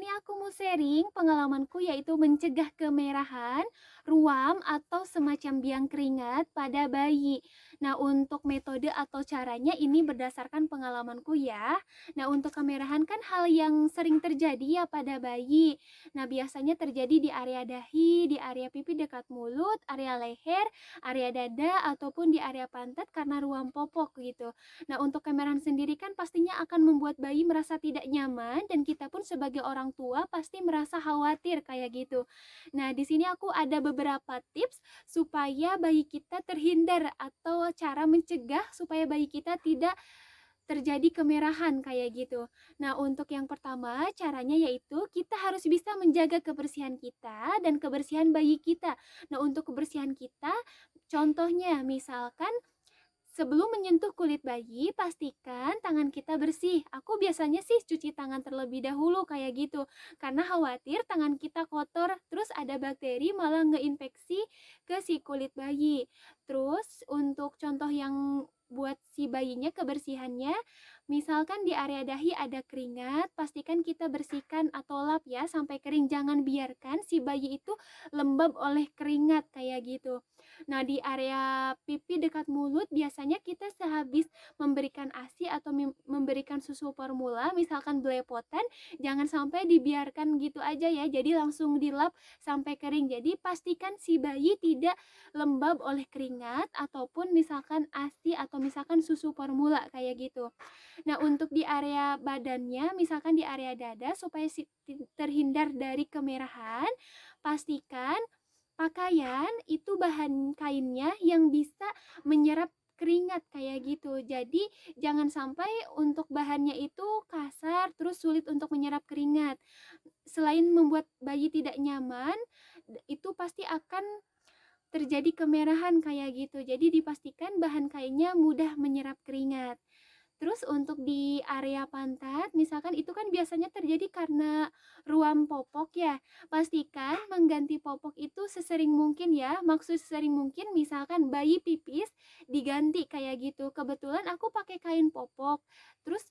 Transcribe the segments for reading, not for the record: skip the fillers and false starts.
sini aku mau sharing pengalamanku yaitu mencegah kemerahan, ruam atau semacam biang keringat pada bayi. Nah, untuk metode atau caranya ini berdasarkan pengalamanku ya. Nah, untuk kemerahan kan hal yang sering terjadi ya pada bayi. Nah, biasanya terjadi di area dahi, di area pipi dekat mulut, area leher, area dada ataupun di area pantat karena ruam popok gitu. Nah, untuk kemerahan sendiri kan pastinya akan membuat bayi merasa tidak nyaman dan kita pun sebagai orang tua pasti merasa khawatir kayak gitu. Nah, di sini aku ada beberapa tips supaya bayi kita terhindar atau cara mencegah supaya bayi kita tidak terjadi kemerahan kayak gitu. Nah, untuk yang pertama caranya yaitu kita harus bisa menjaga kebersihan kita dan kebersihan bayi kita. Nah, untuk kebersihan kita contohnya misalkan sebelum menyentuh kulit bayi, pastikan tangan kita bersih. Aku biasanya sih cuci tangan terlebih dahulu kayak gitu. Karena khawatir tangan kita kotor, terus ada bakteri malah ngeinfeksi ke si kulit bayi. Terus untuk contoh yang buat si bayinya kebersihannya, misalkan di area dahi ada keringat, pastikan kita bersihkan atau lap ya sampai kering. Jangan biarkan si bayi itu lembab oleh keringat kayak gitu. Nah, di area pipi dekat mulut biasanya kita sehabis memberikan ASI atau memberikan susu formula, misalkan belepotan, jangan sampai dibiarkan gitu aja ya. Jadi langsung dilap sampai kering. Jadi pastikan si bayi tidak lembab oleh keringat ataupun misalkan ASI atau misalkan susu formula kayak gitu. Nah, untuk di area badannya, misalkan di area dada supaya terhindar dari kemerahan, pastikan pakaian itu bahan kainnya yang bisa menyerap keringat kayak gitu. Jadi jangan sampai untuk bahannya itu kasar terus sulit untuk menyerap keringat. Selain membuat bayi tidak nyaman, itu pasti akan terjadi kemerahan kayak gitu. Jadi dipastikan bahan kainnya mudah menyerap keringat. Terus untuk di area pantat, misalkan itu kan biasanya terjadi karena ruam popok ya. Pastikan mengganti popok itu sesering mungkin ya. Maksud sesering mungkin misalkan bayi pipis diganti kayak gitu. Kebetulan aku pakai kain popok. Terus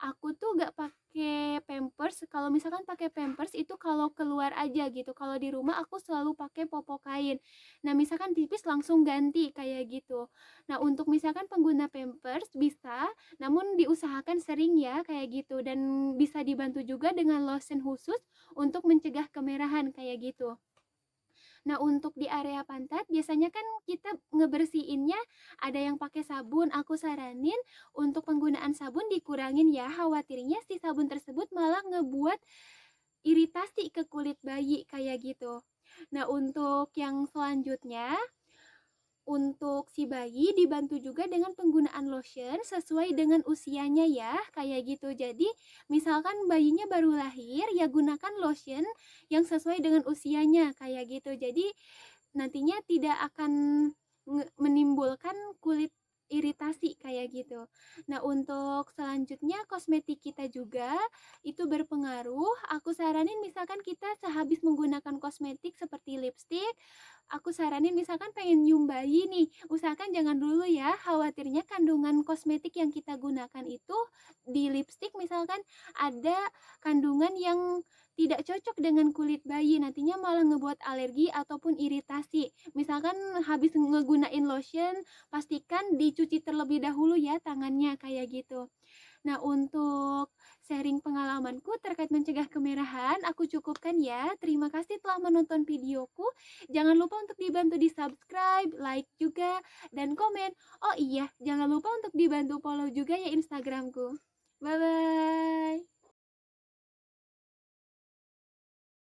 aku tuh gak pakai pampers. Kalau misalkan pakai pampers itu kalau keluar aja gitu. Kalau di rumah aku selalu pakai popok kain. Nah, misalkan pipis langsung ganti kayak gitu. Nah, untuk misalkan pengguna pampers bisa, namun diusahakan sering ya kayak gitu dan bisa dibantu juga dengan lotion khusus untuk mencegah kemerahan kayak gitu. Nah, untuk di area pantat biasanya kan kita ngebersihinnya ada yang pakai sabun. Aku saranin untuk penggunaan sabun dikurangin ya. Khawatirnya si sabun tersebut malah ngebuat iritasi ke kulit bayi kayak gitu. Nah, untuk yang selanjutnya untuk si bayi dibantu juga dengan penggunaan lotion sesuai dengan usianya ya, kayak gitu. Jadi, misalkan bayinya baru lahir, ya gunakan lotion yang sesuai dengan usianya, kayak gitu. Jadi, nantinya tidak akan menimbulkan kulit iritasi kayak gitu. Nah, untuk selanjutnya kosmetik kita juga itu berpengaruh. Aku saranin misalkan kita sehabis menggunakan kosmetik seperti lipstick, aku saranin misalkan pengen nyium bayi nih, usahakan jangan dulu ya. Khawatirnya kandungan kosmetik yang kita gunakan itu di lipstick misalkan ada kandungan yang tidak cocok dengan kulit bayi, nantinya malah ngebuat alergi ataupun iritasi. Misalkan habis ngegunain lotion, pastikan dicuci terlebih dahulu ya tangannya kayak gitu. Nah, untuk sharing pengalamanku terkait mencegah kemerahan, aku cukupkan ya. Terima kasih telah menonton videoku. Jangan lupa untuk dibantu di subscribe, like juga, dan komen. Oh iya, jangan lupa untuk dibantu follow juga ya Instagramku. Bye-bye.